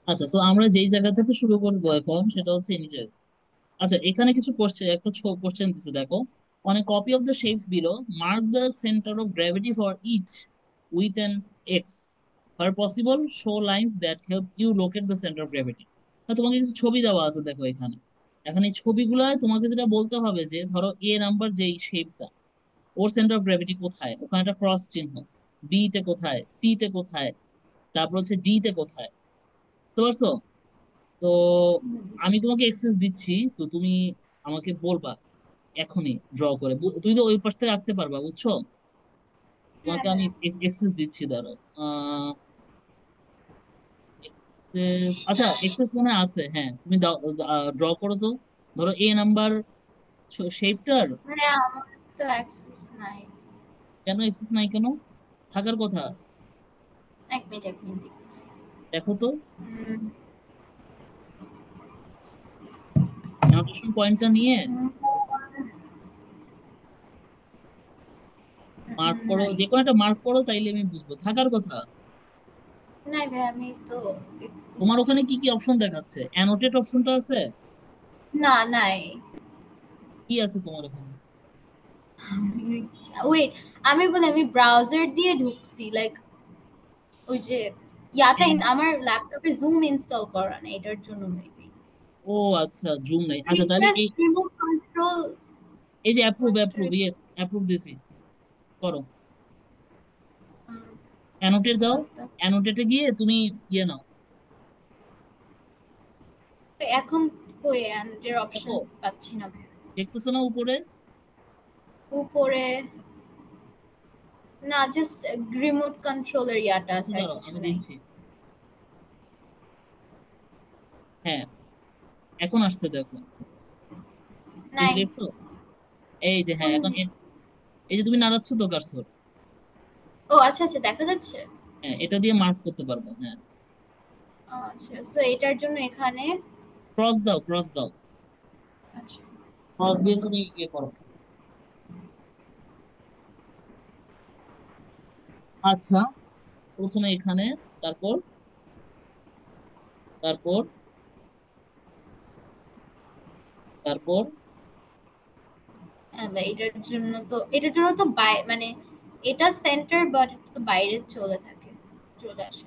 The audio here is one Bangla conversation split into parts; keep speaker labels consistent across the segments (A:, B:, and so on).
A: আচ্ছা, তো আমরা যেই জায়গা থেকে শুরু করবো এখন সেটা হচ্ছে নিচে। আচ্ছা, এখানে কিছু কোশ্চেন, একটা কোশ্চেন দিচ্ছে দেখো। On a copy of the shapes below, mark the centre of gravity for each with an X. For possible show lines that help you locate the centre of gravity. তোমাকে কিছু ছবি দেওয়া আছে দেখো এখানে। এখন এই ছবিগুলোয় তোমাকে যেটা বলতে হবে যে ধরো এ নাম্বার যেই শেপটা, ওর সেন্টার অফ গ্র্যাভিটি কোথায়, ওখানে একটা ক্রস চিহ্ন। বি তে কোথায়, সি তে কোথায়, তারপর হচ্ছে ডি তে কোথায়। বুঝতে পারছো? তো
B: জি।
A: আমি তোমাকে এক্সেস দিচ্ছি, তো তুমি আমাকে বলবা এখনই ড্র করে। তুমি তো ওই পাশ থেকে আঁকতে পারবা, বুঝছো?
B: হ্যাঁ
A: তোমাকে আমি
B: হ্যাঁ।
A: এক্সেস দিচ্ছি, ধরো। এক্সেস, আচ্ছা এক্সেস মনে হয় আছে, হ্যাঁ তুমি দাও। ড্র করো তো। ধরো এ নাম্বার শেপটার।
B: মানে আমার তো অ্যাক্সেস নাই।
A: কেন এক্সেস নাই কেন? থাকার কথা।
B: এক মিনিট দেখতেছি।
A: দেখো তো।
B: উম,
A: অ্যানোটেশন পয়েন্টটা নিয়ে মার্ক করো,
B: নাই।
A: যে কোনো একটা মার্ক করো, তাইলে আমি বুঝবো থাকার কথা।
B: নাই ভাই, আমি তো
A: তোমার
B: দেখতেছি।
A: ওখানে কি কি অপশন দেখাচ্ছে? অ্যানোটেট অপশনটা আছে?
B: না, নাই।
A: কি আছে তোমার ওখানে?
B: ওয়েট, আমি বলি আমি ব্রাউজার দিয়ে ঢুকছি, লাইক ওই যে ইয়াটা
A: হ্যাঁ।
B: আমার ল্যাপটপে জুম ইনস্টল করা না, এটার জন্য মেবি।
A: ও আচ্ছা, জুম নাই। আচ্ছা তাহলে
B: রিকোয়েস্ট
A: এই
B: রিমোট কন্ট্রোল
A: এই যে approve,
B: pointer.
A: Approve, yes approve দিছি, করো। অ্যানোটেট যাও। অ্যানোটেটে গিয়ে তুমি ইয়ে নাও।
B: এখন কই এর
A: দেখো,
B: অপশন পাচ্ছি না ভাই।
A: দেখতেছো না উপরে?
B: উপরে না, জাস্ট রিমোট কন্ট্রোলের ইয়াটা
A: আচ্ছা
B: আছে, আর
A: দাঁড়াও,
B: কিছু
A: আমি
B: নাই।
A: দিচ্ছি। হ্যাঁ, এখন আসছে দেখো। এই যে
B: নাই।
A: দেখছো? এই যে হ্যাঁ,
B: কোন
A: এখন এই যে তুমি নাড়াচ্ছ তো কার্সর।
B: ও আচ্ছা আচ্ছা, দেখা যাচ্ছে।
A: হ্যাঁ, এটা দিয়ে মার্ক করতে পারবে, হ্যাঁ।
B: ও আচ্ছা, সো এটার জন্য এখানে
A: ক্রস দাও, ক্রস দাও।
B: আচ্ছা।
A: ক্রস দিয়ে তুমি ইয়ে করো। আচ্ছা, প্রথমে এখানে, তারপর, তারপর, তারপর।
B: এটার জন্য তো মানে এটা সেন্টার, বাট এটা তো বাইরে চলে থাকে, চলে আসে।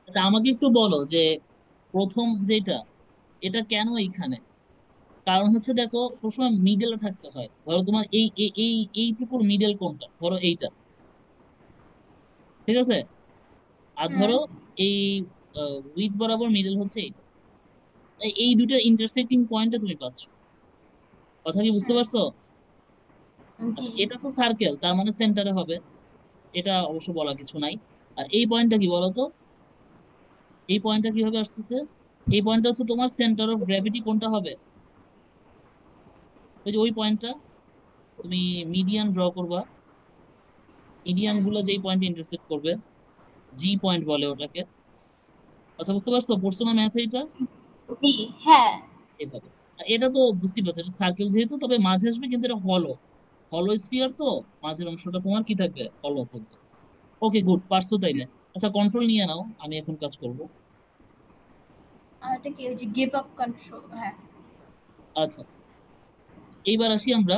A: আচ্ছা, আমাকে একটু বলো যে প্রথম যেটা, এটা কেন এইখানে? কারণ হচ্ছে দেখো, সবসময় মিডলে থাকতে হয়। ধরো তোমার এইটুকুর মিডল কোনটা, ধরো এইটা। ঠিক আছে? আর
B: হুম।
A: ধরো এই উইথ বরাবর মিডল হচ্ছে এইটা। তাই এই দুটার ইন্টারসেক্টিং পয়েন্টে তুমি পাচ্ছ। কথা কি বুঝতে
B: হুম।
A: পারছো?
B: জি।
A: আচ্ছা, এটা তো সার্কেল, তার মানে সেন্টারে হবে। এটা অবশ্য বলা কিছু নাই। আর এই পয়েন্টটা কি বলতো? এই পয়েন্টটা কিভাবে আসতেছে? এই পয়েন্টটা হচ্ছে তোমার সেন্টার অফ গ্র্যাভিটি কোনটা হবে? ওই যে ওই পয়েন্টটা, তুমি মিডিয়ান ড্র করবা। মিডিয়ান
B: হ্যাঁ।
A: গুলো যেই পয়েন্টে ইন্টারসেক্ট করবে, জি পয়েন্ট বলে ওটাকে। কথা বুঝতে পারছো? পড়ছো না ম্যাথ এটা?
B: জি। হ্যাঁ।
A: এভাবে। আর এটা তো বুঝতে পারছো, এটা সার্কেল যেহেতু, তবে মাঝে আসবে, কিন্তু এটা হলো, হলো স্ফিয়ার তো। মাঝের অংশটা তোমার কি থাকবে? হলো থাকবে। ওকে, গুড, পারছো তাইলে। আচ্ছা, কন্ট্রোল নিয়ে নাও, আমি এখন কাজ করব।
B: এটা কি ওই যে গিভ আপ কন্ট্রোল? হ্যাঁ।
A: আচ্ছা, এইবার আসি আমরা।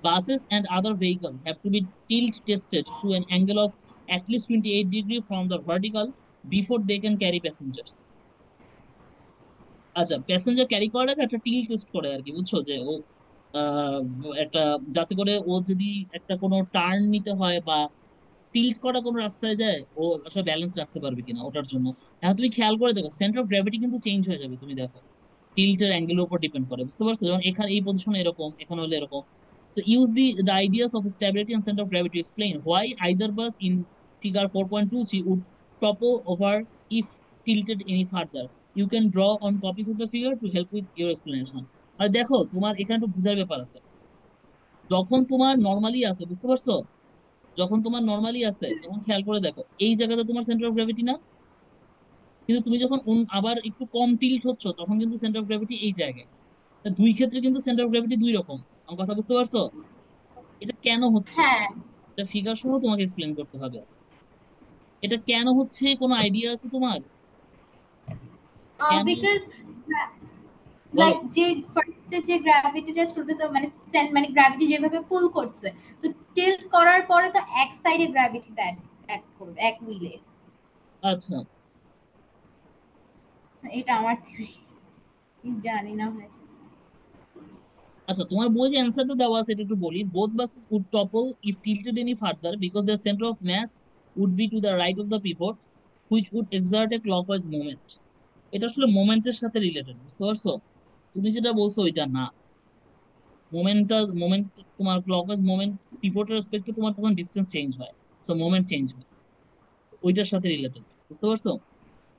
A: Buses and other vehicles have to be tilt tested to an angle of at least 28 degrees from the vertical before they can carry passengers. আচ্ছা, প্যাসেঞ্জার ক্যারি করার আগে একটা টিল টেস্ট করে আর কি, বুঝছো? যে ও আহ, একটা, যাতে করে ও যদি একটা কোনো টার্ন নিতে হয় বা টিল্ট করা কোনো রাস্তায় যায়, ও আসলে ব্যালেন্স রাখতে পারবে কিনা, ওটার জন্য। এখন তুমি খেয়াল করে দেখো, সেন্টার অফ গ্র্যাভিটি কিন্তু চেঞ্জ হয়ে যাবে, তুমি দেখো। টিল্টের অ্যাঙ্গেলের উপর ডিপেন্ড করে, বুঝতে পারছো? যেমন এখানে এই পজিশনে এরকম, এখানে হলে এরকম। So use the ideas of stability and center of gravity to explain why either bus in figure 4.23 would topple over if tilted any further. You can draw on copies of the figure to help with your explanation. আর দেখো, তোমার এখানে একটু বোঝার ব্যাপার আছে। যখন তোমার নর্মালি আছে, বুঝতে পারছো? যখন তোমার নর্মালি আছে, তখন খেয়াল করে দেখো, এই জায়গাতে তোমার সেন্টার অফ গ্র্যাভিটি না। কিন্তু তুমি যখন আবার একটু কম টিল্ট হচ্ছ, তখন কিন্তু সেন্টার অফ গ্র্যাভিটি এই জায়গায়। তা দুই ক্ষেত্রে কিন্তু সেন্টার অফ গ্র্যাভিটি দুই রকম। আমার কথা বুঝতে পারছো? এটা কেন হচ্ছে,
B: হ্যাঁ।
A: এটা ফিগার সহ তোমাকে এক্সপ্লেন করতে হবে। এটা কেন হচ্ছে কোনো আইডিয়া আছে তোমার? কেন?
B: বিকজ
A: বলো।
B: লাইক যে ফার্স্টে যে গ্র্যাভিটিটা ছোট তো মানে মানে গ্র্যাভিটি যেভাবে পুল করছে, তো টিল্ট করার পরে তো এক সাইডে গ্র্যাভিটিটা অ্যাড করবে এক হুইলে।
A: আচ্ছা
B: এটা আমার থিওরি, জানি না হয়েছে।
A: আচ্ছা, তোমার বই যে অ্যান্সারটা দেওয়া আছে এটা একটু বলি। Both buses would topple if tilted any further because their center of mass would be to the right of the pivot which would exert a clockwise moment. এটা আসলে মোমেন্টের সাথে রিলেটেড, বুঝতে পারছো? তুমি যেটা বলছো ওইটা না। মোমেন্ট তোমার ক্লকওয়াইজ মোমেন্ট পিভটের রেসপেক্টে তোমার তখন ডিসটেন্স চেঞ্জ হয়, সো মোমেন্ট চেঞ্জ হয়। So, ওইটার সাথে রিলেটেড, বুঝতে পারছো?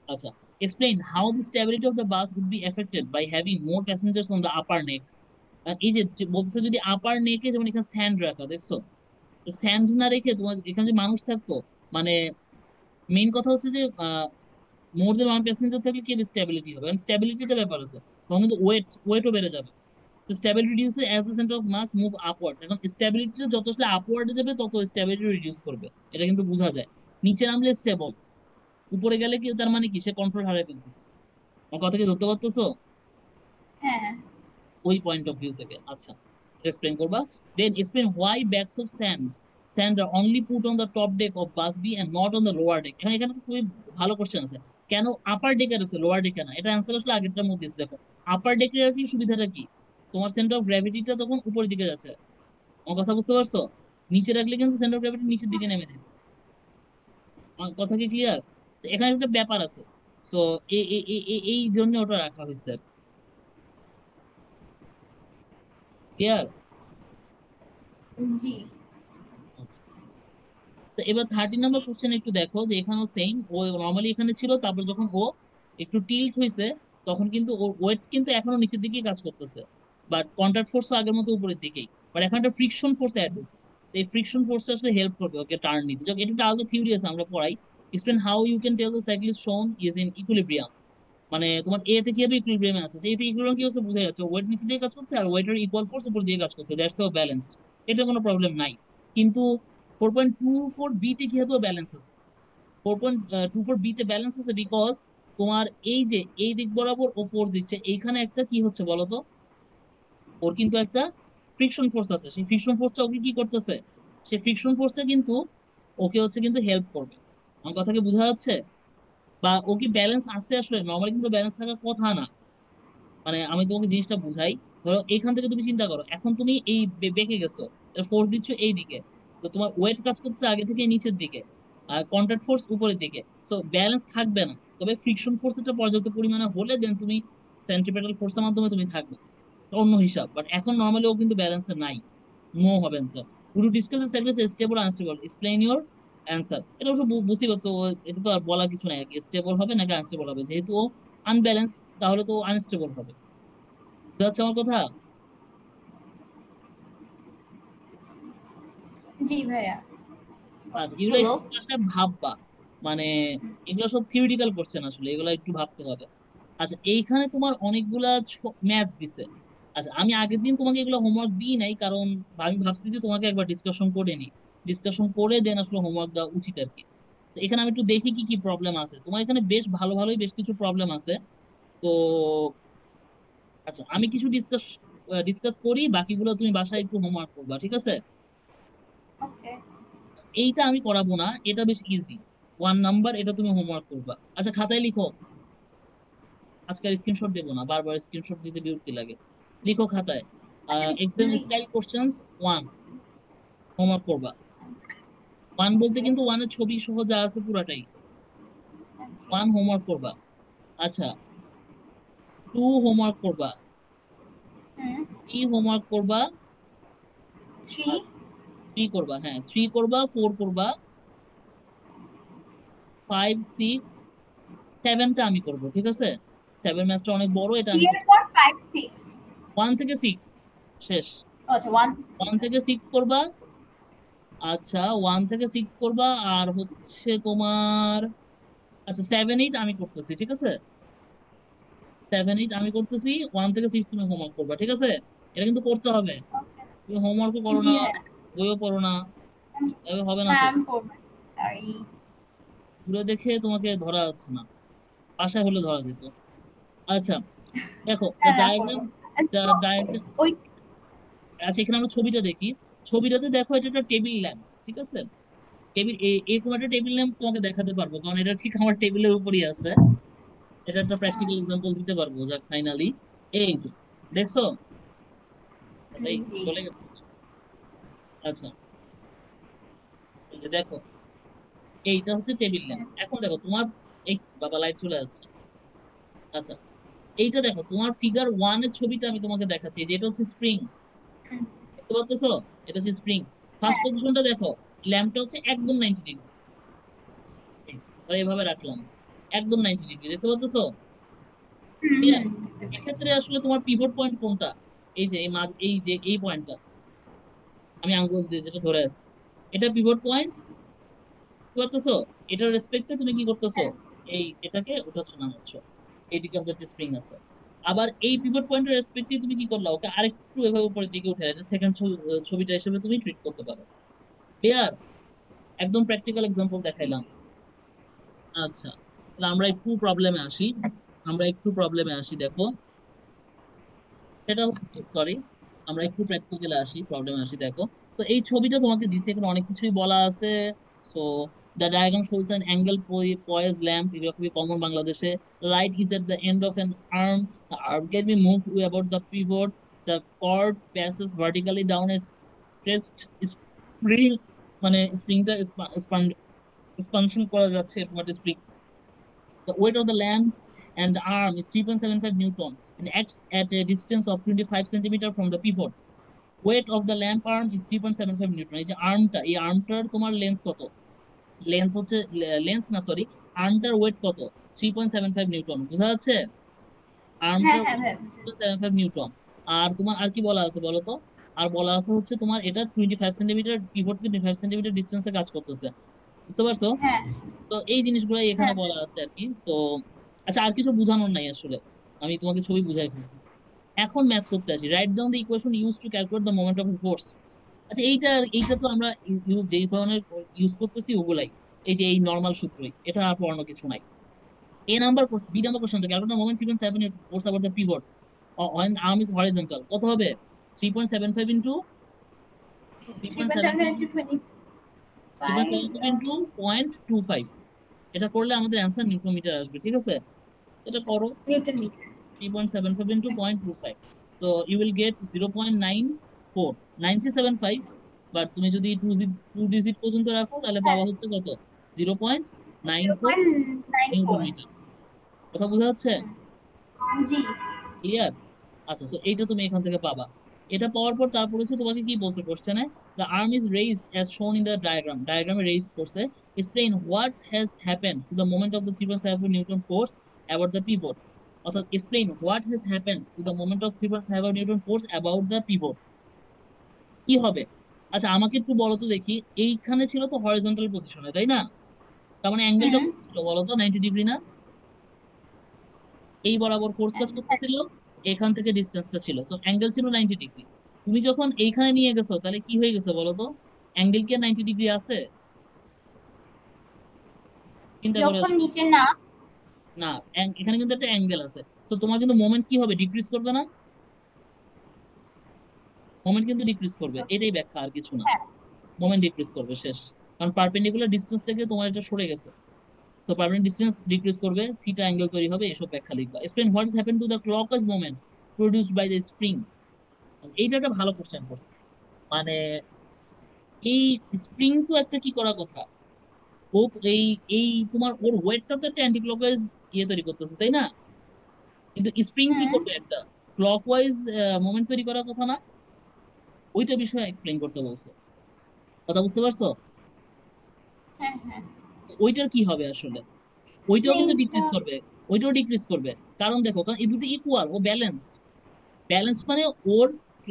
A: আচ্ছা, explain how the stability of the bus would be affected by having more passengers on the upper neck. আর এই যে যে বলতেছে যদি আপার নেকে যেমন এখানে স্যান্ড রাখা, দেখছো? স্যান্ড না রেখে তোমার এখানে যে মানুষ থাকতো, মানে মেইন কথা হচ্ছে যে মোর দেন ওয়ান প্যাসেঞ্জার থাকলে কি স্টেবিলিটি হবে, কারণ স্টেবিলিটিটা ব্যাপার আছে। তখন কিন্তু ওয়েটও বেড়ে যাবে। Stability reduce as the centre of mass move upwards. এখন স্টেবিলিটি যত আসলে আপওয়ার্ডে যাবে তত স্টেবিলিটি রিডিউস করবে, এটা কিন্তু বোঝা যায়। নিচে নামলে স্টেবল, উপরে গেলে কি তার মানে কি সে কন্ট্রোল হারিয়ে ফেলতেছে। আমার কথা কি ধরতে পারতেছো?
B: হ্যাঁ।
A: ওই পয়েন্ট অফ ভিউ থেকে। আচ্ছা, এক্সপ্লেন করবা। Then explain why bags of sand are only put on the top deck of bus B and not on the lower deck. এখানে এখানে তো খুবই ভালো কোশ্চেন আছে, কেন আপার ডেকে আছে লোয়ার ডেকে না? এটা অ্যান্সার আসলে আগেরটার মধ্যে আছে। দেখো, আপার ডেকে রাখলে সুবিধাটা কি, তোমার সেন্টার অফ গ্র্যাভিটিটা তখন উপরের দিকে যাচ্ছে। আমার কথা বুঝতে পারছো? নিচে রাখলে কিন্তু সেন্টার অফ গ্র্যাভিটি নিচের দিকে নেমে যেত। আমার কথা কি ক্লিয়ার? এখানে একটা ব্যাপার আছে। সো এই জন্য ওটা রাখা হয়েছে। ক্লিয়ার?
B: জি।
A: আচ্ছা, তো এবার 13 নম্বর কোশ্চেন একটু দেখো, যে এখানেও সেম। ও নর্মালি এখানে ছিল, তারপর যখন ও একটু টিল্ট হয়েছে তখন কিন্তু ওর ওয়েট কিন্তু এখনো নিচের দিকেই কাজ করতেছে, বাট কন্ট্রাক্ট ফোর্স আগের মতো উপরের দিকেই। বাট এখন একটা ফ্রিকশন ফোর্স অ্যাড হয়েছে। তো এই ফ্রিকশন ফোর্সটা আসলে হেল্প করবে ওকে টার্ন নিতে। যখন এটা একটা আলাদা থিওরি আছে, আমরা পড়াই। Explain how you can tell the cycle is shown is in equilibrium. মানে তোমার এ তে কি হবে, ইকুইলিব্রিয়ামে আছে। সেই ইকুইলিব্রিয়াম কি হচ্ছে বোঝা যাচ্ছে, ওয়েট নিচে দিয়ে কাজ করছে আর ওয়েটের ইকুয়াল ফোর্স উপর দিয়ে কাজ করছে, দ্যাটস হাউ ব্যালেন্সড। এটা কোনো প্রবলেম নাই। কিন্তু 4.24 বি তে কি হবে, ব্যালেন্স আছে। 4.24 বি তে ব্যালেন্স আছে বিকজ তোমার এই যে এই দিক বরাবর ও ফোর্স দিচ্ছে, এইখানে একটা কি হচ্ছে বলতো, ওর কিন্তু একটা ফ্রিকশন ফোর্স আছে। সেই ফ্রিকশন ফোর্সটা ওকে কি করতেছে, সেই ফ্রিকশন ফোর্সটা কিন্তু ওকে হচ্ছে কিন্তু হেল্প করবে। আমার কথা কি বোঝা যাচ্ছে? বা ও কি ব্যালেন্স আছে আসলে? নর্মালি কিন্তু ব্যালেন্স থাকার কথা না। মানে আমি তোমাকে জিনিসটা বুঝাই। ধরো এখান থেকে তুমি চিন্তা করো, এখন তুমি এই বেঁকে গেছো, ফোর্স দিচ্ছ এই দিকে, তো তোমার ওয়েট কাজ করতেছে আগে থেকে নিচের দিকে, আর কন্ট্যাক্ট ফোর্স উপরের দিকে। সো ব্যালেন্স থাকবে না, তবে ফ্রিকশন ফোর্স একটা পর্যাপ্ত পরিমাণে হলে দেন তুমি সেন্ট্রিপেটাল ফোর্সের মাধ্যমে তুমি থাকবে, অন্য হিসাব। বাট এখন নর্মালি ও কিন্তু ব্যালেন্সে নাই। নো হবে answer. Would discuss the service stable unstable, explain your answer. এটা অবশ্য বুঝতেই পারছো, এটা তো আর বলা কিছু নাই, স্টেবল হবে নাকি আনস্টেবল হবে। যেহেতু ও আনব্যালেন্সড, তাহলে তো আনস্টেবল হবে। বুঝতে পারছো আমার কথা?
B: জি ভাইয়া।
A: আচ্ছা, এগুলো
B: হ্যালো।
A: একটু বাসায় ভাববা। মানে এগুলো সব থিওরিটিক্যাল কোশ্চেন আসলে, এগুলো একটু ভাবতে হবে। আচ্ছা, এইখানে তোমার অনেকগুলা ম্যাথ দিছে। আচ্ছা, আমি আগের দিন তোমাকে এগুলো হোমওয়ার্ক দিই নাই, কারণ আমি ভাবছি যে তোমাকে একবার ডিসকাশন করে নিই। ডিসকাশন করে দেন আসলে হোমওয়ার্ক দেওয়া উচিত আর কি। তো এখানে আমি একটু দেখি কি কি প্রবলেম আছে তোমার এখানে। বেশ ভালো ভালোই বেশ কিছু প্রবলেম আছে। তো আচ্ছা, আমি কিছু ডিসকাস করি, বাকিগুলো তুমি বাসায় একটু হোমওয়ার্ক করবা, ঠিক আছে?
B: ওকে।
A: এইটা আমি করাবো না, এটা বেশ ইজি। 1 নাম্বার, এটা তুমি হোমওয়ার্ক করবা। আচ্ছা, খাতায় লিখো। আজকাল স্ক্রিনশট দেবো না, বারবার স্ক্রিনশট দিতে বিরক্তি লাগে। লিখো খাতায়,
B: আচ্ছা
A: এক্সাম
B: লিখ।
A: স্টাইল কোশ্চেন্স 1, হোমওয়ার্ক করবা। 1 বলতে
B: ওকে।
A: কিন্তু 1-এর ছবি সহ যা আছে পুরাটাই।
B: ওকে।
A: 1 হোমওয়ার্ক করবা। আচ্ছা, 2 হোমওয়ার্ক করবা।
B: হুম।
A: 3 হোমওয়ার্ক করবা।
B: 3।
A: আচ্ছা, 3 করবা, হ্যাঁ 3 করবা, 4 করবা, 5, 6, 7টা আমি করবো, ঠিক আছে? 7 ম্যাথটা অনেক বড়, এটা
B: 3
A: আমি
B: এর
A: করবো।
B: পর 5 6।
A: 1 থেকে 6 শেষ।
B: আচ্ছা 1 থেকে
A: 1
B: 6
A: থেকে
B: আছে।
A: 6 করবা। আচ্ছা, 1 থেকে 6 করবা। আর হচ্ছে তোমার, আচ্ছা 7 8 আমি করতেছি, ঠিক আছে? 7 8 আমি করতেছি। 1 থেকে 6 তুমি হোমওয়ার্ক করবা, ঠিক আছে? এটা কিন্তু করতে হবে। তুমি হোমওয়ার্কও করো
B: জি
A: না,
B: ভাইয়া।
A: বইও পড়ো না, এভাবে হবে না
B: হ্যাঁ
A: তো।
B: আমি করবো। সরি।
A: দূরে দেখে তোমাকে ধরা যাচ্ছে না, বাসায় হলে ধরা যেত। আচ্ছা দেখো দ্য
B: হ্যাঁ
A: ডায়াগ্রাম, দ্য
B: সো
A: ডায়াগ্রাম।
B: ওই
A: আচ্ছা এখানে আমরা ছবিটা দেখি, ছবিটাতে দেখো এটা একটা টেবিল ল্যাম্প, ঠিক আছে? টেবিল, এরকম একটা টেবিল ল্যাম্প তোমাকে দেখাতে পারবো কারণ এটা ঠিক আমার টেবিলের উপরই আছে। এটা একটা প্র্যাকটিক্যাল এক্সাম্পল দিতে পারবো, যা ফাইনালি এই যে দেখছো। আচ্ছা এই
B: জি
A: চলে গেছে। আচ্ছা এই যে দেখো, এইটা হচ্ছে টেবিল ল্যাম্প। এখন দেখো তোমার, এই বাবা লাইট চলে যাচ্ছে। আচ্ছা এইটা দেখো তোমার ফিগার ওয়ান এর ছবিটা আমি তোমাকে দেখাচ্ছি, যে এটা হচ্ছে স্প্রিং, দেখতে পাচ্তেছো? এটা হচ্ছে স্প্রিং। ফার্স্ট
B: হ্যাঁ
A: পজিশনটা দেখো, ল্যাম্পটা হচ্ছে একদম 90 ডিগ্রি, আর এভাবে রাখলাম একদম 90 ডিগ্রি, দেখতে পাচ্তেছো? ক্লিয়ার?
B: দেখতে পাই।
A: এক্ষেত্রে আসলে তোমার পিভট পয়েন্ট কোনটা? এই যে এই মাঝ, এই যে এই পয়েন্টটা আমি আঙ্গুল দিয়ে যেটা ধরে আছি, এটা পিভট পয়েন্ট, বুঝতে পারতেছো? এটার রেসপেক্টে তুমি কি করতেছো,
B: হ্যাঁ
A: এই এটাকে উঠাচ্ছ নামাচ্ছ, এইদিকে হয়তো একটা স্প্রিং আছে। আবার এই পিভট পয়েন্টের রেসপেক্টে তুমি কি করলা, ওকে আরেকটু এভাবে উপরের দিকে উঠে, এটা সেকেন্ড ছবিটা হিসেবে তুমি ট্রিট করতে পারো। ক্লিয়ার? একদম প্র্যাকটিক্যাল এক্সাম্পল দেখাইলাম।
B: জি
A: আচ্ছা তাহলে আমরা একটু প্রবলেমে আসি, আমরা একটু প্রবলেমে আসি দেখো। সেটা সরি, আমরা একটু প্র্যাকটিক্যালে আসি, প্রবলেমে আসি দেখো। তো এই ছবিটা তোমাকে দিছে, এখানে অনেক কিছুই বলা আছে। So the diagram shows an anglepoise lamp, এগুলো খুবই কমন বাংলাদেশে। Light is at the end of an arm, the arm can be moved about the pivot, the cord passes vertically down a stretched spring, মানে স্প্রিংটা এক্সপানশন করা যাচ্ছে এরকম একটা spring. The weight of the lamp and the arm is 3.75 Newton and acts at a distance of 25 centimeter from the pivot. Weight of the lamp arm is 3.75 Newton. এই যে আর্মটা, এই আর্মটার তোমার লেন্থ কত? লেন্থ হচ্ছে, লেন্থ না সরি, আর্মটার ওয়েট কত? 3.75 নিউটন, বুঝা যাচ্ছে?
B: হ্যাঁ
A: আর্মটার
B: হ্যাঁ
A: ওয়েট
B: ভাই
A: 3.75 নিউটন। আর তোমার আর কি বলা আছে বলো তো? আর বলা আছে হচ্ছে তোমার এটা 25 সেন্টিমিটার, পিভট থেকে 25 সেন্টিমিটার ডিস্টেন্সে কাজ করতেছে, বুঝতে পারছো?
B: হ্যাঁ
A: তো এই জিনিসগুলাই এখানে
B: হ্যাঁ
A: বলা আছে আর কি। তো আচ্ছা আর কিছু বোঝানোর নাই আসলে, আমি তোমাকে ছবি বুঝাই ফেলছি। এখন ম্যাথ করতে আসি, write down the equation use to calculate the moment of force. আচ্ছা এইটা, এইটা তো আমরা ইউজ যেই ধরনের ইউজ করতেছি ওগুলাই, এই যে এই নর্মাল সূত্রই, এটা আর অন্য কিছু নাই। A number, B number question, calculate the moment 3.7 force about the pivot when the arm is horizontal, কত হবে? 3.75 ইন্টু
B: 3.7
A: 3.75
B: into 25
A: 3.75 ইন্টু 0.25, এটা করলে আমাদের অ্যান্সার নিউটন মিটার আসবে, ঠিক আছে? এটা করো,
B: newton metre
A: 3.75 into 0.25. So you will get 0.94 9375, but তুমি যদি টু ডিজিট পর্যন্ত রাখো তাহলে
B: হ্যাঁ
A: পাওয়া হচ্ছে কত? 0.94 নিউটন
B: 0.94
A: মিটার। কথা বোঝা যাচ্ছে?
B: জি
A: ক্লিয়ার? আচ্ছা সো এইটা তুমি এখান থেকে পাবা। এটা পাওয়ার পর তারপর হচ্ছে তোমাকে কি বলছে কোশ্চেনে, the arm is raised as shown in the diagram, ডায়াগ্রামে রেইজড করছে। Explain what has happened to the moment of the 3.7 newton force about the pivot. অর্থাৎ explain what has happened to the moment of 3.7 newton force about the pivot, কি হবে? আচ্ছা আমাকে একটু বলো তো দেখি, এইখানে ছিল তো হরিজন্টাল পজিশনে, তাই না? তার মানে অ্যাঙ্গেলটা
B: হুম
A: কত ছিল বলো তো, 90 ডিগ্রি না? এই বরাবর ফোর্স কাজ করতেছিল, এখান থেকে ডিস্টেন্সটা ছিল, সো অ্যাঙ্গেল ছিল 90 ডিগ্রি। তুমি যখন এইখানে নিয়ে গেছো তাহলে কি হয়ে গেছে বলো তো? অ্যাঙ্গেল কি 90 ডিগ্রি আছে? চিন্তা করে
B: যখন
A: দেখো।
B: নিচে না
A: না, এখানে কিন্তু একটা অ্যাঙ্গেল আছে, তো তোমার কিন্তু মোমেন্ট কি হবে, ডিক্রিজ করবে না? মোমেন্ট কিন্তু ডিক্রিজ করবে, এটাই ব্যাখ্যা, আর কিছু না।
B: হ্যাঁ
A: মোমেন্ট ডিক্রিজ করবে, শেষ। কারণ পারপেন্ডিকুলার ডিস্টেন্স থেকে তোমার এটা সরে গেছে, সো পারমানেন্ট ডিস্টেন্স ডিক্রিজ করবে, থিটা অ্যাঙ্গেল তৈরি হবে, এসব ব্যাখ্যা লিখবা। Explain what is happen to the clockwise moment produced by the spring. এইটা একটা ভালো কোশ্চেন করছে, মানে এই স্প্রিং তো একটা কি করার কথা, ও তো এই, এই তোমার ওর ওয়েটটা তো একটা অ্যান্টি ক্লকওয়াইজ ইয়ে তৈরি করতেছে, তাই না? কিন্তু স্প্রিং কি
B: হুম
A: করবে, একটা ক্লকওয়াইজ মোমেন্ট তৈরি করার কথা না? ওইটা বিষয়ে এক্সপ্লেইন করতে বলছে, কথা বুঝতে পারছো?
B: হ্যাঁ হ্যাঁ
A: তো ওইটার কি হবে আসলে? ওইটাও কিন্তু
B: স্প্রিংটা
A: ডিক্রিজ করবে, ওইটাও ডিক্রিজ করবে। কারণ দেখো, কারণ এই দুটো ইকুয়াল, ও ব্যালেন্সড। ব্যালেন্স মানে ওর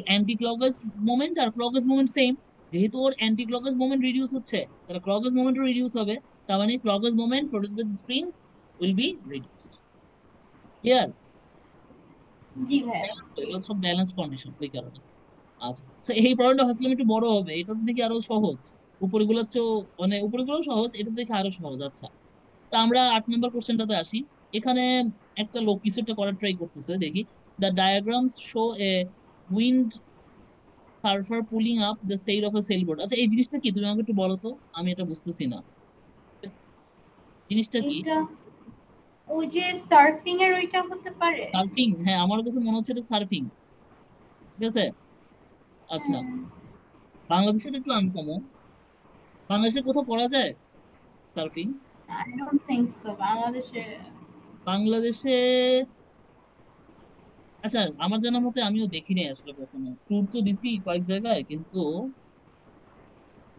A: অ্যান্টি ক্লকওয়াইজ মোমেন্ট আর ক্লকওয়াইজ মোমেন্ট সেম, যেহেতু ওর অ্যান্টি ক্লকওয়াইজ মোমেন্ট রিডিউস হচ্ছে, তাহলে ক্লকওয়াইজ মোমেন্টও রিডিউস হবে। তার মানে clockwise moment produce by the spring will be reduced. Clear?
B: জি ভাইয়া
A: ব্যালেন্স তো, এগুলো সব ব্যালেন্স কন্ডিশন, ওই কারণে। আচ্ছা তো এই প্রবলেমটা ভাবছিলাম একটু বড় হবে, এটা তো দেখি আরো সহজ। উপরেগুলোর চেয়েও, মানে উপরেগুলো সহজ, এটা দেখে আরো সহজ। আচ্ছা তা আমরা 8 নম্বর কোশ্চেনটাতে আসি। এখানে একটা লোক কিছু একটা করার ট্রাই করতেছে, দেখি। The diagrams show a windsurfer pulling up the sail of a sailboat. আচ্ছা, এই জিনিসটা কি তুমি আমাকে একটু বলো তো, আমি এটা বুঝতেছি না জিনিসটা কি।
B: এটা ওই যে সার্ফিং এর ওইটা হতে পারে।
A: সার্ফিং, হ্যাঁ আমার কাছে মনে হচ্ছে এটা সার্ফিং। ঠিক আছে। আচ্ছা,
B: হুম,
A: বাংলাদেশে এটা একটু আনকমন। বাংলাদেশে কোথাও করা যায় surfing?
B: I don't think so বাংলাদেশে।
A: বাংলাদেশে, আচ্ছা আমার জানা মতে আমিও দেখি নাই আসলে কখনো। ট্যুর তো দিছি কয়েক জায়গায়, কিন্তু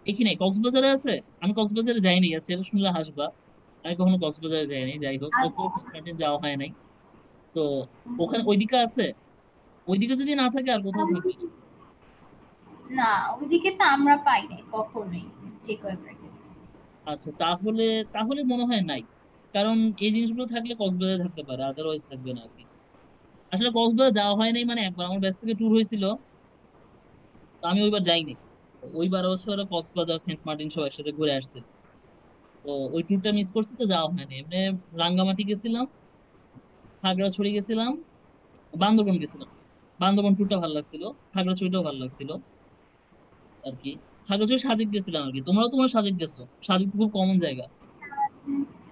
A: দেখি নাই। কক্সবাজারে আছে? আমি কক্সবাজারে যাইনি, আচ্ছা এটা শুনলে হাসবা। আমি কখনো কক্সবাজারে যাইনি, যাই হোক
B: আচ্ছা,
A: কক্সবাজার যাওয়া হয় নাই। তো ওখানে ওইদিকে আছে? ওইদিকে যদি না থাকে আর কোথাও থাকে?
B: না ওইদিকে তো আমরা পাই নাই কখনোই, যে কয়বার গেছি।
A: আচ্ছা, তাহলে তাহলে মনে হয় নাই। কারণ এই জিনিসগুলো থাকলে কক্সবাজারে থাকতে পারে, আদারওয়াইজ থাকবে না আর কি। আসলে কক্সবাজার যাওয়া হয় নাই, মানে একবার আমার ব্যাস থেকে ট্যুর হয়েছিল, তো আমি ওইবার যাইনি। তো ওইবার অবশ্য ওরা কক্সবাজার সেন্ট মার্টিন সব একসাথে ঘুরে আসছে। তো ওই ট্যুরটা মিস করছি, তো যাওয়া হয়নি। এমনি রাঙ্গামাটি গেছিলাম, খাগড়াছড়ি গেছিলাম, বান্দরবন গেছিলাম। বান্দরবন ট্যুরটা ভালো লাগছিল, খাগড়াছড়িটাও ভালো লাগছিল আর কি। খাগড়াছড়ি সাজেক গেছিলাম আর কি। তোমরা সাজেক গেছো? সাজেক তো খুব কমন জায়গা।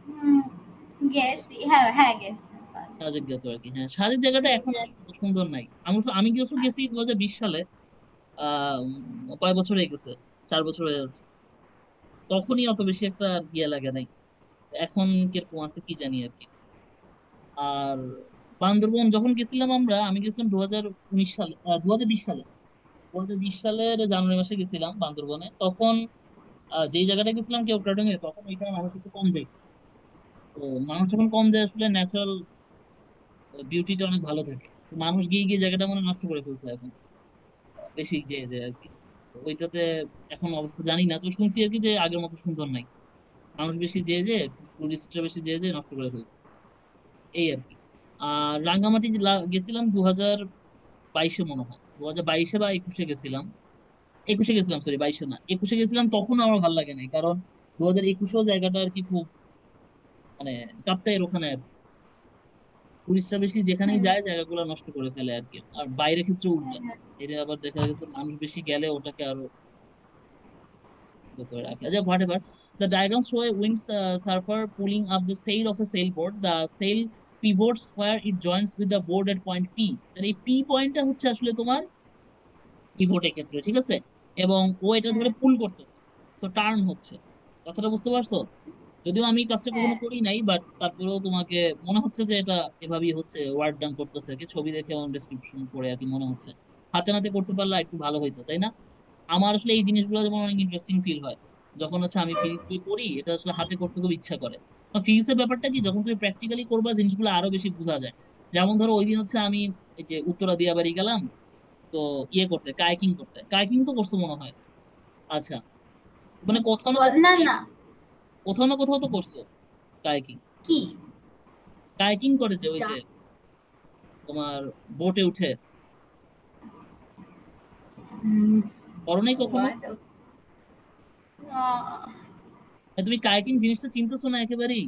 B: হুম, গেছি, হ্যাঁ হ্যাঁ গেছি।
A: সাজেক গেছো আর কি, হ্যাঁ সাজেক জায়গাটা এখন আর সুন্দর নাই। আমি গেছি 2020 সালে। কয় বছর হয়ে গেছে, 4 বছর হয়ে যাচ্ছে। তখনই অত বেশি একটা ইয়ে লাগে নাই। এখন কিরকম আছে কি জানি আর কি। আর বান্দরবন যখন গেছিলাম আমরা, আমি গেছিলাম 2019 সালে, 2020 সালে। 2020 সালের জানুয়ারি মাসে গেছিলাম বান্দরবনে। তখন যেই জায়গাটা গেছিলাম কেওক্রাডং এ, তখন ওইখানে মানুষ একটু কম যায়। তো মানুষ যখন কম যায় আসলে ন্যাচারাল বিউটিটা অনেক ভালো থাকে। তো মানুষ গিয়ে গিয়ে জায়গাটা মানে নষ্ট করে ফেলছে এখন, বেশি যে যে আর কি। তো ওইটাতে এখন অবস্থা জানি না, তো শুনছি আর কি যে আগের মতো সুন্দর নাই। মানুষ বেশি যে যে টুরিস্টরা বেশি যে যে নষ্ট করে ফেলছে, এই আর কি। আর রাঙ্গামাটি গেছিলাম 2022-এ মনে হয়, 2022-এ বা 21-এ গেছিলাম। 21-এ গেছিলাম, সরি 22-এ না, 21-এ গেছিলাম। তখন আমার ভালো লাগে নাই, কারণ 2021-এও জায়গাটা আর কি খুব মানে কাপ্তাইয়ের ওখানে আর কি। টুরিস্টরা বেশি যেখানেই
B: হুম,
A: যায় জায়গাগুলো নষ্ট করে ফেলে আর কি। আর বাইরে ক্ষেত্রে উল্টা, এটা আবার দেখা গেছে মানুষ বেশি গেলে ওটাকে আরো করে রাখে। আচ্ছা, whatever. The diagram show a windsurfer pulling up the sail of a sailboat. The sail pivots where it joins with the board at point P. তাহলে এই পি পয়েন্টটা হচ্ছে আসলে তোমার পিভটের ক্ষেত্রে, ঠিক আছে। এবং ও এটা ধরে পুল করতেছে, সো টার্ন হচ্ছে। কথাটা বুঝতে পারছো? যদিও আমি কাজটা কখনো
B: হ্যাঁ,
A: করি নাই, বাট তারপরেও তোমাকে মনে হচ্ছে যে এটা এভাবেই হচ্ছে, ওয়ার্ক ডান করতেছে আর কি। ছবি দেখে এবং ডেসক্রিপশন পড়ে আর কি মনে হচ্ছে। হাতে নাতে করতে পারলে একটু ভালো হইতো, তাই না? আমার আসলে এই জিনিসগুলো যেমন অনেক ইন্টারেস্টিং ফিল হয় যখন হচ্ছে আমি ফিজিক্স বই পড়ি, এটা আসলে হাতে করতে খুব ইচ্ছা করে। ফিজিক্সের ব্যাপারটা কি, যখন তুমি প্র্যাকটিক্যালি করবা জিনিসগুলো আরো বেশি বোঝা যায়। যেমন ধরো ওই দিন হচ্ছে আমি এই যে উত্তরা দিয়াবাড়ি গেলাম, তো ইয়ে করতে, কায়াকিং করতে। কায়াকিং তো করছো মনে হয়। আচ্ছা, মানে কোথাও না কোথাও
B: না
A: তো
B: না।
A: কোথাও না কোথাও তো করছো কায়াকিং।
B: কি?
A: কায়াকিং করে যে ওই যে
B: যা-
A: তোমার বোটে উঠে,
B: হুম,
A: করো নাই কখনো?
B: what a- আহ,
A: তুমি কায়াকিং জিনিসটা চিনতেছো না একেবারেই?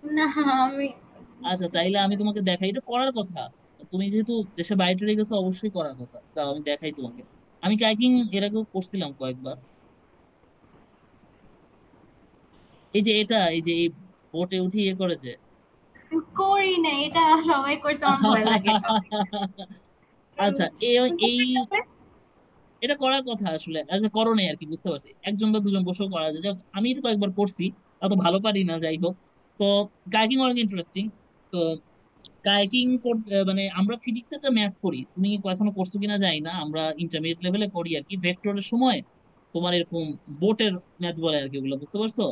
B: না আমি
A: আচ্ছা,
B: বুঝতেছি
A: তাইলে আমি
B: না।
A: তোমাকে দেখাই, এটা করার কথা। তুমি যেহেতু দেশে বাইরে গেছো, অবশ্যই করার কথা। তাও আমি দেখাই তোমাকে। আমি কাইকিং এর আগেও করছিলাম কয়েকবার। এই যে এটা, এই যে এই বোটে উঠে ইয়ে করেছে।
B: করি না এটা, সবাই করছে, আমার ভয় লাগে এটা।
A: আচ্ছা, এই এই
B: উম,
A: এটা করার কথা আসলে, অ্যাজ এ করো নাই আর কি, বুঝতে পারছি। একজন বা দুজন বসেও করা যায়। যাক, আমি তো কয়েকবার করছি, অত ভালো পারি না, যাই হোক। তো কাইকিং অনেক ইন্টারেস্টিং। তো কায়াকিং করতে মানে আমরা ফিজিক্স একটা ম্যাথ করি, তুমি এখনো করছো কিনা জানি না, আমরা ইন্টারমিডিয়েট লেভেলে করি আর কি। ভেক্টরের সময় তোমার এরকম বোটের ম্যাথ বলে আর কি, ওগুলো বুঝতে পারছো?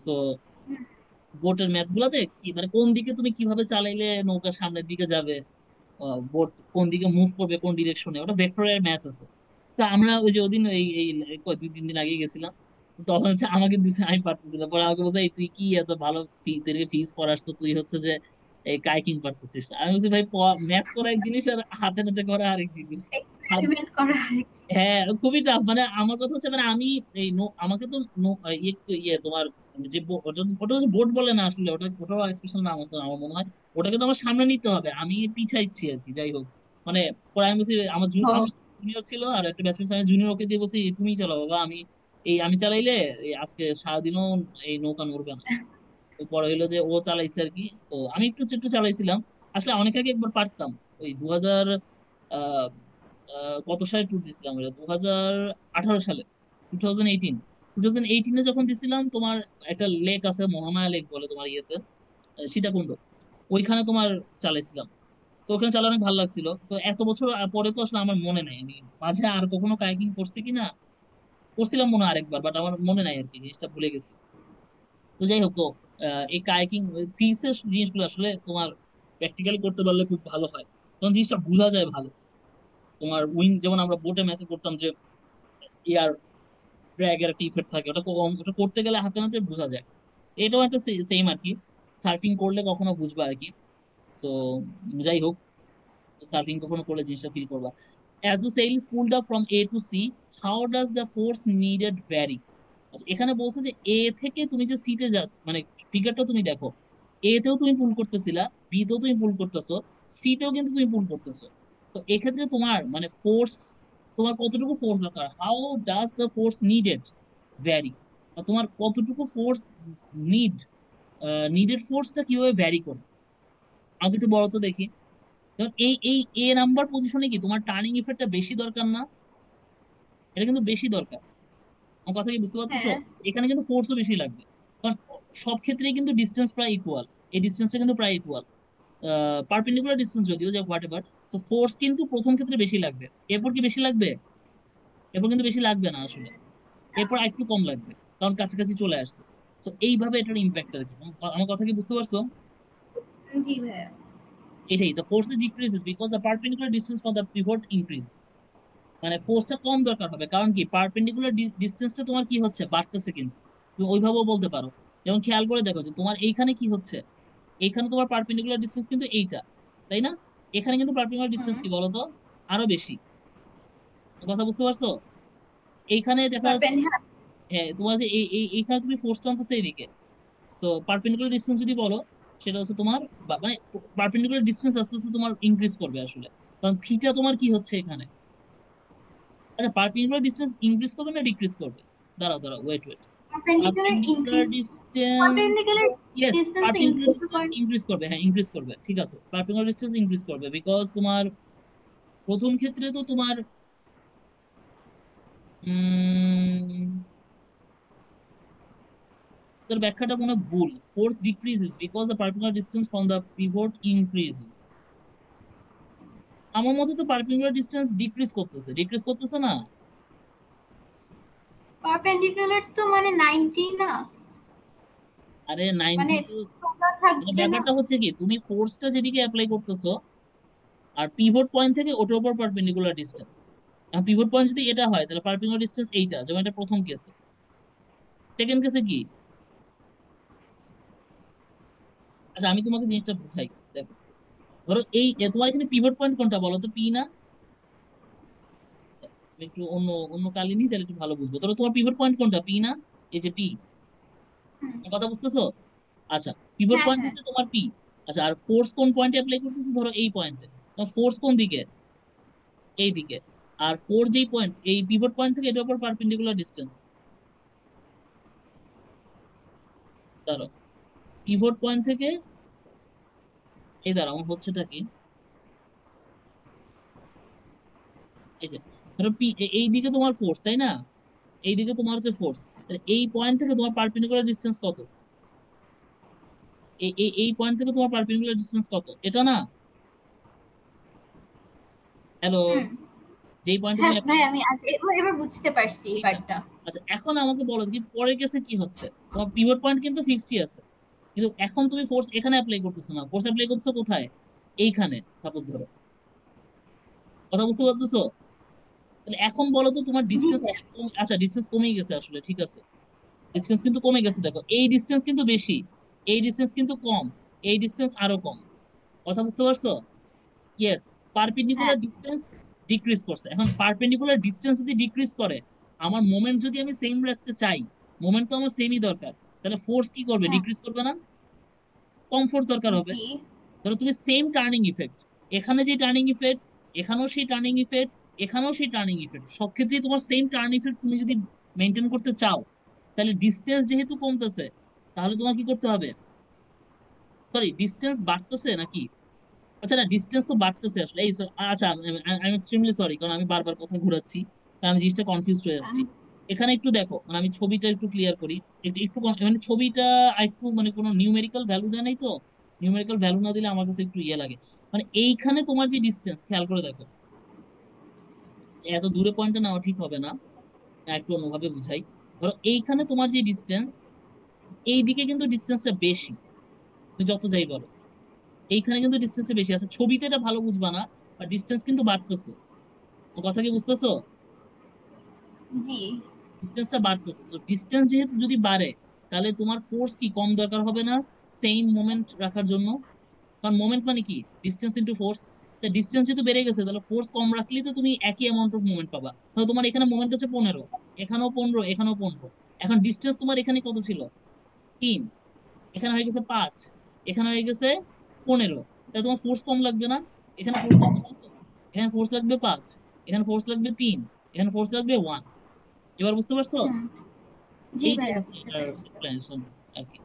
A: সো বোটের ম্যাথ গুলাতে কি মানে কোন দিকে তুমি কিভাবে চালাইলে নৌকা সামনের দিকে যাবে, বোট কোন দিকে মুভ করবে কোন ডিরেকশনে, ওটা ভেক্টরের ম্যাথ আছে। তো আমরা ওই যে ওদিন এই এই 2-3 দিন আগে গেছিলাম। তখন হচ্ছে আমাকে দিছে, আমি পারতেছিলাম। পরে আমাকে বলছে, "এই তুই কি এত ভালো তুই ফিজ পড়াস, তো তুই হচ্ছে যে এই কাইকিং পারতেছিস না?" আমি বলছি, ভাই ম্যাথ করা এক জিনিস আর হাতে নাতে করা আরেক জিনিস। হাত,
B: এক্সপেরিমেন্ট করা
A: হ্যাঁ খুবই টাফ। মানে আমার কথা হচ্ছে মানে আমি এই আমাকে তো ইয়ে ইয়ে তোমার যে ওটা ওটা বোর্ড বলে না আসলে, ওটা ওটার স্পেশাল নাম আছে আমার মনে হয়। ওটাকে তো আমার সামনে নিতে হবে, আমি পিছাইছি আর কি। যাই হোক, মানে পরে আমি বলছি আমার
B: ও
A: আমার জুনিয়র ছিল আর একটা ব্যাচমেট, আমি জুনিয়র ওকে দিয়ে বলছি তুমি চালাও বাবা, আমি চালাইলে এই আজকে সারাদিনও এই নৌকা নড়বে না। তো পরে হইলো যে ও চালাইছে আর কি। তো আমি একটু একটু চালাইছিলাম। আসলে অনেক আগে একবার পারতাম, ওই 2000 আহ কত সালে ট্যুর দিছিলাম, 2018 সালে, 2018 2018-এ যখন দিছিলাম তোমার একটা লেক আছে, মহামায়া লেক বলে তোমার ইয়েতে, সীতাকুণ্ড, ওইখানে তোমার চালাইছিলাম। তো ওখানে চালানো অনেক ভালো লাগছিল। তো এত বছর পরে তো আসলে আমার মনে নাই আমি মাঝে আর কখনো কায়াকিং করছি কিনা, করছিলাম মনে হয় আরেকবার, বাট আমার মনে নাই আর কি, জিনিসটা ভুলে গেছি। তো যাই হোক, তো এই কায়াকিং ফিজিক্সের জিনিসগুলো আসলে তোমার প্র্যাকটিক্যালি করতে পারলে খুব ভালো হয়, তখন জিনিসটা বোঝা যায় ভালো। তোমার উইং যেমন আমরা বোটে ম্যাথে করতাম যে এয়ার ড্র্যাগের একটা ইফেক্ট থাকে, ওটা করতে গেলে হাতে নাতে বোঝা যায়। এটাও একটা সেম আর কি, সার্ফিং করলে কখনো বুঝবা আর কি। সো যাই হোক, সার্ফিং কখনো করলে জিনিসটা ফিল করবা। As the sail is pulled up from A to C, how does the force needed vary? আচ্ছা, এখানে বলছে যে এ থেকে তুমি যে সিটে যাচ্ছ, মানে ফিগারটা তুমি দেখো, এ তেও তুমি পুল করতেছিলা, বি তেও তুমি পুল করতেছো, সি তেও কিন্তু তুমি পুল করতেছো। তো এক্ষেত্রে তোমার মানে ফোর্স, তোমার কতটুকু ফোর্স দরকার, how does the force needed vary, তোমার কতটুকু ফোর্স নিড, নিডেড ফোর্সটা কিভাবে ভ্যারি করবে, আমাকে একটু বলো তো দেখি। যেমন এই এ নাম্বার পজিশনে কি তোমার টার্নিং ইফেক্টটা বেশি দরকার না? এটা কিন্তু বেশি দরকার। আমার কথা কি বুঝতে পারতেছো?
B: হ্যাঁ
A: এখানে কিন্তু ফোর্সও বেশি লাগবে, কারণ সব ক্ষেত্রেই কিন্তু ডিস্টেন্স প্রায় ইকুয়াল, এই ডিস্টেন্সটা কিন্তু প্রায় ইকুয়াল, পারপেন্ডিকুলার ডিস্টেন্স যদিও, যে হোয়াট এভার। সো ফোর্স কিন্তু প্রথম ক্ষেত্রে বেশি লাগবে। এরপর কি বেশি লাগবে? এরপর কিন্তু বেশি লাগবে না আসলে, এরপর একটু কম লাগবে, কারণ কাছাকাছি চলে আসছে। সো এইভাবে এটার ইম্প্যাক্ট আর কি। আমার কথা কি বুঝতে পারছো?
B: জি ভাইয়া।
A: এটাই, the force decreases because the perpendicular distance for the pivot increases। মানে ফোর্সটা কম দরকার হবে, কারণ কি পারপেন্ডিকুলার ডিস্টেন্সটা তোমার কি হচ্ছে, বাড়তেছে কিন্তু। তুমি ওইভাবেও বলতে পারো। যেমন খেয়াল করে দেখো যে তোমার এইখানে কি হচ্ছে, এইখানে তোমার পারপেন্ডিকুলার ডিস্টেন্স কিন্তু এইটা, তাই না? এখানে কিন্তু পারপেন্ডিকুলার ডিস্টেন্স
B: হুম
A: কি বলতো, আরো বেশি। কথা বুঝতে পারছো? এইখানে দেখা যাচ্ছে,
B: পারবেন হ্যাঁ।
A: হ্যাঁ তোমার যে এইখানে তুমি ফোর্স টানতেছে এইদিকে। সো পারপেন্ডিকুলার ডিস্টেন্স যদি বলো, সেটা হচ্ছে তোমার মানে পারপেন্ডিকুলার ডিস্টেন্স আস্তে আস্তে তোমার ইনক্রিজ করবে আসলে, কারণ থিটা তোমার কি হচ্ছে এখানে। আচ্ছা, পারপেন্ডিকুলার ডিস্টেন্স ইনক্রিজ করবে না ডিক্রিজ করবে? দাঁড়াও দাঁড়াও, wait wait.
B: Perpendicular
A: perpendicular
B: increase,
A: distance,
B: perpendicular
A: yes
B: ডিসটেন্সটা
A: পারপেন্ডিকুলার
B: ইনক্রিজ
A: ডিসটেন্স
B: করে।
A: ইনক্রিজ করবে, হ্যাঁ ইনক্রিজ করবে, ঠিক আছে, পারপেন্ডিকুলার ডিসটেন্স ইনক্রিজ করবে, বিকজ তোমার প্রথম ক্ষেত্রে তো তোমার উম তোর ব্যাখ্যাটা মনে হয় ভুল। Force decreases because the perpendicular distance from the pivot increases. আমার মতে তো পারপেন্ডিকুলার ডিসটেন্স ডিক্রিজ করতেছে না।
B: পারপেন্ডিকুলার তো মানে 90 না,
A: আরে
B: মানে
A: 90 তো,
B: তোমরা
A: মানে
B: থাকবে না।
A: ব্যাপারটা হচ্ছে কি, তুমি ফোর্সটা যেদিকে অ্যাপ্লাই করতেছো আর পিভট পয়েন্ট থেকে ওটার উপর পারপেন্ডিকুলার ডিস্টেন্স, পিভট পয়েন্ট যদি এটা হয় তাহলে পারপেন্ডিকুলার ডিস্টেন্স এইটা, যেমন এটা প্রথম কেসে। সেকেন্ড কেসে কি, আচ্ছা আমি তোমাকে জিনিসটা বুঝাই। দেখো, ধরো তোমার এখানে পিভট পয়েন্ট কোনটা বলো তো, পি না? আচ্ছা, আমি একটু অন্য অন্য কালি নিই তাহলে একটু ভালো বুঝবো। ধরো তোমার পিভট পয়েন্ট কোনটা, পি না? এই যে পি,
B: হুম,
A: কথা বুঝতেছো? আচ্ছা, পিভট
B: হ্যাঁ
A: পয়েন্ট
B: হ্যাঁ।
A: হচ্ছে তোমার পি। আচ্ছা, আর ফোর্স কোন পয়েন্টে অ্যাপ্লাই করতেছে, ধরো এই পয়েন্টে, ফোর্স কোন দিকে, এই দিকে। আর ফোর্স যেই পয়েন্ট, এই পিভট পয়েন্ট থেকে এটার উপর পারপেন্ডিকুলার ডিস্টেন্স, ধরো পিভট পয়েন্ট থেকে এই, দ্বারা আমার হচ্ছেটা কি, এই যে ধরো পি, এই দিকে তোমার ফোর্স তাই না, এই দিকে তোমার হচ্ছে ফোর্স, তাহলে এই পয়েন্ট থেকে তোমার পারপেন্ডিকুলার ডিস্টেন্স কত, এই পয়েন্ট থেকে তোমার পারপেন্ডিকুলার ডিস্টেন্স কত, এটা না? হ্যালো,
B: হুম
A: যেই পয়েন্টে
B: হ্যাঁ
A: তুমি
B: ভাই,
A: apply
B: আমি এবার এবার বুঝতে পারছি এই
A: এইটা।
B: পার্টটা।
A: আচ্ছা, এখন আমাকে বলো কি পরের কেসে কি হচ্ছে, তোমার পিভট পয়েন্ট কিন্তু ফিক্সডই আছে, কিন্তু এখন তুমি ফোর্স এখানে অ্যাপ্লাই করতেছো না, ফোর্স অ্যাপ্লাই করতেছো কোথায়, এইখানে সাপোজ ধরো। কথা বুঝতে পারতেছো? তাহলে এখন বলো তো তোমার
B: জি
A: ডিস্টেন্স,
B: ভাইয়া।
A: আচ্ছা ডিস্টেন্স কমে গেছে আসলে, ঠিক আছে, ডিস্টেন্স কিন্তু কমে গেছে। দেখো এই ডিস্টেন্স কিন্তু বেশি, এই ডিস্টেন্স কিন্তু কম, এই ডিস্টেন্স আরো কম। কথা বুঝতে পারছো? ইয়েস,
B: হ্যাঁ
A: পারপেন্ডিকুলার ডিস্টেন্স ডিক্রিজ করছে। এখন পারপেন্ডিকুলার ডিস্টেন্স যদি ডিক্রিজ করে, আমার মোমেন্ট যদি আমি সেম রাখতে চাই, মোমেন্ট তো আমার সেমই দরকার, তাহলে ফোর্স কি করবে,
B: হ্যাঁ।
A: ডিক্রিজ করবে না, কম ফোর্স দরকার হবে।
B: জি।
A: ধরো তুমি সেম টার্নিং ইফেক্ট, এখানে যে টার্নিং ইফেক্ট, এখানেও সেই টার্নিং ইফেক্ট, এখানেও সেই টার্নিং ইফেক্ট, সব ক্ষেত্রেই তোমার সেম টার্ন ইফেক্ট তুমি যদি মেনটেন করতে চাও, তাহলে ডিস্টেন্স যেহেতু কমতেছে, তাহলে তোমার কি করতে হবে, সরি ডিস্টেন্স বাড়তেছে নাকি, আচ্ছা না ডিস্টেন্স তো বাড়তেছে আসলে এই আচ্ছা আই এম এক্সট্রিমলি সরি, কারণ আমি বারবার কথা ঘুরাচ্ছি, কারণ আমি জিনিসটা কনফিউজ হয়ে যাচ্ছি। এখানে একটু দেখো, মানে আমি ছবিটা একটু ক্লিয়ার করি, একটু একটু মানে ছবিটা একটু মানে কোনো নিউমেরিক্যাল ভ্যালু দেয় নাই তো, নিউমেরিক্যাল ভ্যালু না দিলে আমার কাছে একটু ইয়ে লাগে। মানে এইখানে তোমার যে ডিস্টেন্স, খেয়াল করে দেখো, এত দূরে পয়েন্টটা নেওয়া ঠিক হবে না, একটু অন্যভাবে বুঝাই। ধরো এইখানে তোমার যে ডিস্টেন্স, এই দিকে কিন্তু ডিস্টেন্সটা বেশি, তুমি যত যাই বলো, এইখানে কিন্তু ডিস্টেন্সটা বেশি আছে, ছবিতে এটা ভালো বুঝবা না, আর ডিস্টেন্স কিন্তু বাড়তেছে। আমার কথা কি বুঝতেছো,
B: জি।
A: ডিস্টেন্সটা বাড়তেছে, তো ডিস্টেন্স যেহেতু যদি বাড়ে, তাহলে তোমার ফোর্স কি কম দরকার হবে না সেম মোমেন্ট রাখার জন্য, কারণ মোমেন্ট মানে কি, ডিস্টেন্স ইনটু ফোর্স। ডিস্টেন্স যেহেতু বেড়ে গেছে, তাহলে ফোর্স কম রাখলেই তো তুমি একই অ্যামাউন্ট অফ মোমেন্ট পাবা। তাহলে তোমার এখানে মোমেন্ট হচ্ছে 15, এখানেও 15, এখানেও 15, এখন ডিস্টেন্স তোমার এখানে কত ছিল, 3, এখানে হয়ে গেছে 5, এখানে হয়ে গেছে 15, তাহলে তোমার ফোর্স কম লাগবে না, এখানে ফোর্স লাগবে কত, এখানে ফোর্স লাগবে 5, এখানে ফোর্স লাগবে 3, এখানে ফোর্স লাগবে 1। এবার বুঝতে পারছো,
B: হুম। জি
A: এইটাই
B: ভাইয়া,
A: হচ্ছে
B: বুঝতে
A: এটার
B: পেরেছি।
A: এক্সপ্লেনেশন আর কি।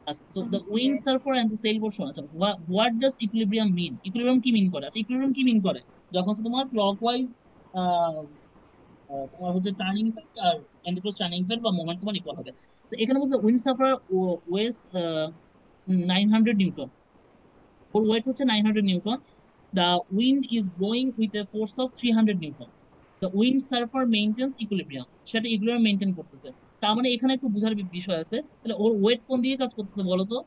A: আচ্ছা, so the
B: okay.
A: Windsurfer and the sailboat shown. আচ্ছা, what does equilibrium mean, equilibrium কি মিন করে, আচ্ছা ইকুইলিব্রিয়াম কি মিন করে, যখন হচ্ছে তোমার ক্লকওয়াইজ তোমার হচ্ছে টার্নিং ইফেক্ট আর অ্যান্টিক্লজ টার্নিং ইফেক্ট বা মোমেন্ট তোমার ইকুয়াল হবে। তো এখানে বলছে উইন্ড সার্ফার ওয়েস 900 নিউটন, ওর ওয়েট হচ্ছে 900 Newton, the wind is blowing with a force of 300 Newton, the wind surfer maintenance equilibrium, সেটা ইকুইলিব্রিয়াম মেইনটেইন করতেছে। তার মানে এখানে একটু বোঝার বিষয় আছে, তাহলে ওর ওয়েট কোন দিকে কাজ করতেছে বলো তো,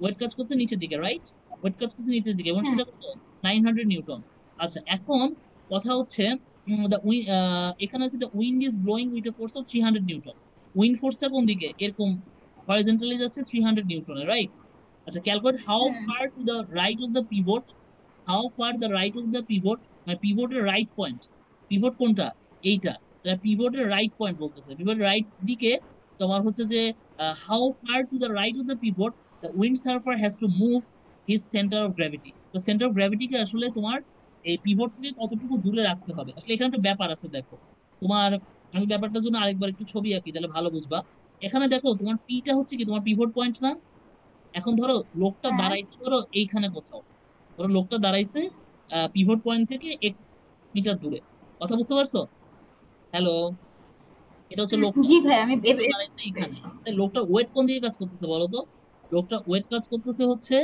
A: ওয়েট কাজ করছে নিচের দিকে, রাইট, ওয়েট কাজ করছে নিচের দিকে, এবং
B: হুম।
A: সেটা কত, 900 নিউটন। আচ্ছা এখন কথা হচ্ছে, এখানে হচ্ছে the wind is blowing with a force of 300 newton, wind ফোর্সটা কোন দিকে, এরকম হরিজন্টালি যাচ্ছে 300 নিউটনে, রাইট। আচ্ছা calculate how
B: hmm.
A: Far to the right of the pivot, how far the right of the pivot, মানে পিভটের রাইট পয়েন্ট, পিভট কোনটা, এইটা, পিভটের রাইট পয়েন্ট বলতেছে, পিভটের রাইট দিকে তোমার হচ্ছে যে how far to the right of the pivot the wind surfer has to move his center of gravity, তো সেন্টার অফ গ্র্যাভিটিকে আসলে তোমার এই পিভট থেকে কতটুকু দূরে রাখতে হবে, আসলে এখানে একটা ব্যাপার আছে দেখো তোমার, আমি ব্যাপারটার জন্য আরেকবার একটু ছবি আঁকি তাহলে ভালো বুঝবা। এখানে দেখো তোমার পিটা হচ্ছে কি তোমার পিভট পয়েন্ট না, এখন ধরো লোকটা
B: হ্যাঁ।
A: দাঁড়াইছে ধরো এইখানে কোথাও, ধরো লোকটা দাঁড়াইছে পিভট পয়েন্ট থেকে এক্স মিটার দূরে, কথা বুঝতে পারছো, হ্যালো, এটা হচ্ছে লোকটা,
B: জি ভাই, আমি
A: লোকটা দাঁড়াইছে
B: বুঝতে
A: এইখানে,
B: পেরেছি।
A: তাই লোকটা ওয়েট কোন দিকে কাজ করতেছে বলো তো, লোকটা ওয়েট কাজ করতেছে হচ্ছে,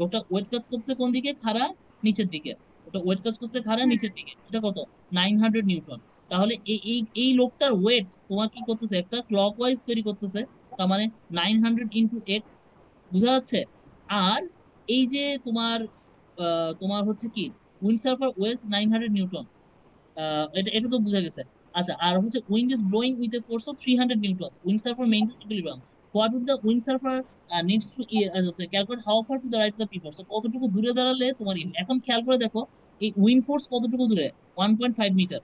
A: ওটা ওয়েট কাজ করছে কোন দিকে, খাড়া নিচের দিকে, ওটা ওয়েট কাজ করছে খাড়া
B: হুম।
A: নিচের দিকে, এটা কত, 900 নিউটন। তাহলে এই এই এই লোকটার ওয়েট তোমার কি করতেছে, একটা ক্লকওয়াইজ তৈরি করতেছে, তার মানে 900 × X, বুঝা যাচ্ছে। আর এই যে তোমার তোমার হচ্ছে কি উইন্ড সার্ফার ওয়েস 900 নিউটন, এটা এটা তো বোঝা গেছে। আচ্ছা আর হচ্ছে wind is blowing with a force of 300 newton, windsurfer maintains equilibrium, what would the wind surfer needs to calculate how far to the right the pivot, কতটুকু দূরে দাঁড়ালে তোমার এখন খেয়াল করে দেখো এই উইন্ড ফোর্স কতটুকু দূরে, 1.5 মিটার,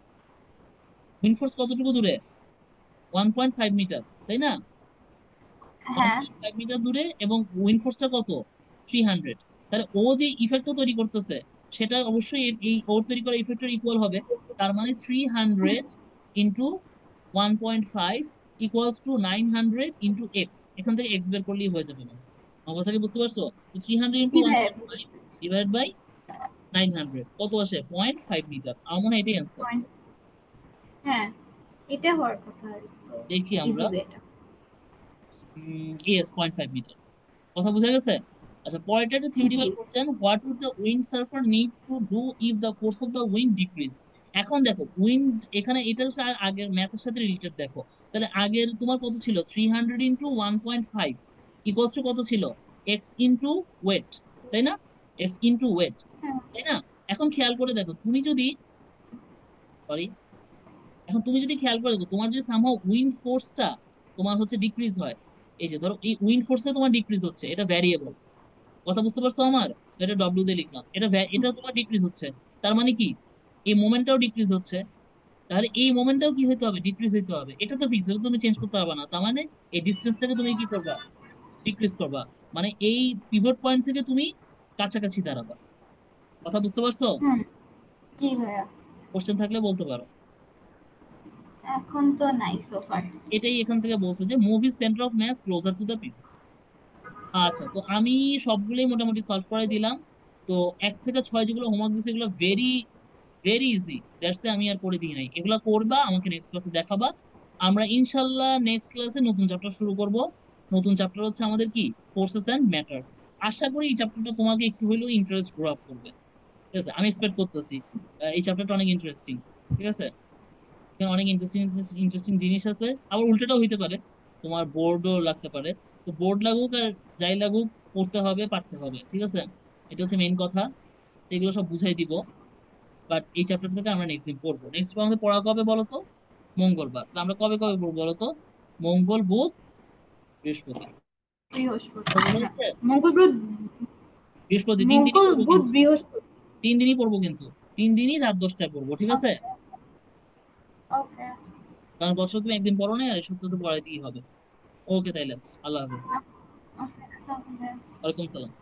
A: উইন্ড ফোর্স কতটুকু দূরে, 1.5 মিটার, তাই না, ওয়ান
B: হ্যাঁ।
A: পয়েন্ট ফাইভ মিটার দূরে, এবং উইন্ড ফোর্সটা কত, 300, তাহলে ও যে ইফেক্টটা তৈরি করতেছে, সেটা অবশ্যই এই ওর তৈরি করা ইফেক্টের ইকুয়াল হবে, তার মানে 300 × 1.5 ইকুয়ালস টু 900 × X, এখান থেকে এক্স বের করলেই হয়ে যাবে না, আমার কথা কি বুঝতে পারছো, 300
B: জি
A: ইন্টু ওয়ান
B: ভাইয়া,
A: পয়েন্ট
B: বুঝতে
A: ফাইভ
B: পেরেছি।
A: ডিভাইড বাই 900 কত আসে, 0.5 মিটার, আমার মনে হয় এটাই অ্যান্সার।
B: পয়েন্ট। হ্যাঁ, এটা হওয়ার কথা, আর তো
A: দেখি
B: ইজি
A: আমরা,
B: ওয়েটা।
A: ইয়েস 0.5 মিটার, কথা বুঝা গেছে। আচ্ছা পরেরটা একটা
B: জি।
A: Theoretical question, what would the wind surfer need to do if the force of the wind decrease, এখন দেখো উইন্ড এখানে এটা হচ্ছে আগের ম্যাথের সাথে রিলেটেড দেখো, তাহলে আগের তোমার কত ছিল, 300 × 1.5 ইকুয়ালস টু কত ছিল, এক্স ইন্টু ওয়েট, তাই না, এক্স ইন্টু ওয়েট,
B: হুম।
A: তাই না। এখন খেয়াল করে দেখো তুমি যদি, সরি, এখন তুমি যদি খেয়াল করে দেখো তোমার যদি সামহাও উইন্ড ফোর্সটা তোমার হচ্ছে ডিক্রিজ হয়, এই যে ধরো এই উইন্ড ফোর্সটা তোমার ডিক্রিজ হচ্ছে, এটা ভ্যারিয়েবল, কথা বুঝতে পারছো আমার, তো এটা ডব্লিউ দিয়ে লিখলাম, এটা এটা তোমার ডিক্রিজ হচ্ছে, তার মানে কি এই মোমেন্টটাও ডিক্রিজ হচ্ছে, তাহলে এই মোমেন্টটাও কি হইতে হবে, ডিক্রিজ হইতে হবে। এটা তো ফিক্স, এটা তুমি চেঞ্জ করতে পারবে না। তার মানে এই ডিস্টেন্স থেকে তুমি কি করবা, ডিক্রিজ করবা। মানে এই পিভট পয়েন্ট থেকে তুমি কাছাকাছি দাঁড়াবা। কথা বুঝতে পারছো?
B: হুম। জি ভাইয়া।
A: কোশ্চেন থাকলে বলতে পারো।
B: এখন তো নাই সোফার।
A: এটাই এখান থেকে বলছে যে move centre of mass closer to the pivot. আচ্ছা, তো আমি সবগুলোই মোটামুটি সলভ করে দিলাম। তো 1 থেকে 6 যেগুলো হোমওয়ার্ক দিচ্ছে এগুলো ভেরি ভেরি ইজি, দ্যাটস আমি আর করে দিই নাই। এগুলা করবা, আমাকে নেক্সট ক্লাসে দেখাবা। আমরা ইনশাল্লাহ নেক্সট ক্লাসে নতুন চ্যাপ্টার শুরু করব। নতুন চ্যাপ্টার হচ্ছে আমাদের কি, ফোর্সেস এন্ড ম্যাটার। আশা করি এই চ্যাপ্টারটা তোমাকে একটু হলেও ইন্টারেস্ট গ্রো আপ করবে। ঠিক আছে, আমি এক্সপেক্ট করতেছি এই চ্যাপ্টারটা অনেক ইন্টারেস্টিং। ঠিক আছে, এখানে অনেক ইন্টারেস্টিং ইন্টারেস্টিং জিনিস আছে। আবার উল্টোটাও হইতে পারে, তোমার বোর্ডও লাগতে পারে। তো বোর্ড লাগুক আর যাই লাগুক, পড়তে হবে, পারতে হবে। ঠিক আছে, এটা হচ্ছে মেইন কথা। তো এগুলো সব বুঝাই দিব। বাট এই চ্যাপ্টার থেকে আমরা নেক্সট দিন পড়বো। নেক্সট আমাদের পড়া কবে বলো তো? মঙ্গলবার। তো আমরা কবে কবে পড়বো বলো তো? মঙ্গল, বুধ, বৃহস্পতি।
B: বৃহস্পতি,
A: কথা বোঝা
B: হ্যাঁ।
A: যাচ্ছে?
B: মঙ্গল বুধ,
A: বৃহস্পতি 3 দিনই
B: মঙ্গল
A: পড়বো
B: বুধ
A: কিন্তু।
B: বৃহস্পতি।
A: 3 দিনই পড়বো কিন্তু। 3 দিনই রাত 10টায় পড়বো, ঠিক আছে?
B: ওকে। ওকে।
A: কারণ বছর তুমি একদিন পড়ো না, আর এই সপ্তাহে তো পড়াইতেই হবে। ওকে তাইলে, আল্লাহ হাফেজ।
B: ওকে।
A: ওয়ালাইকুম সালাম।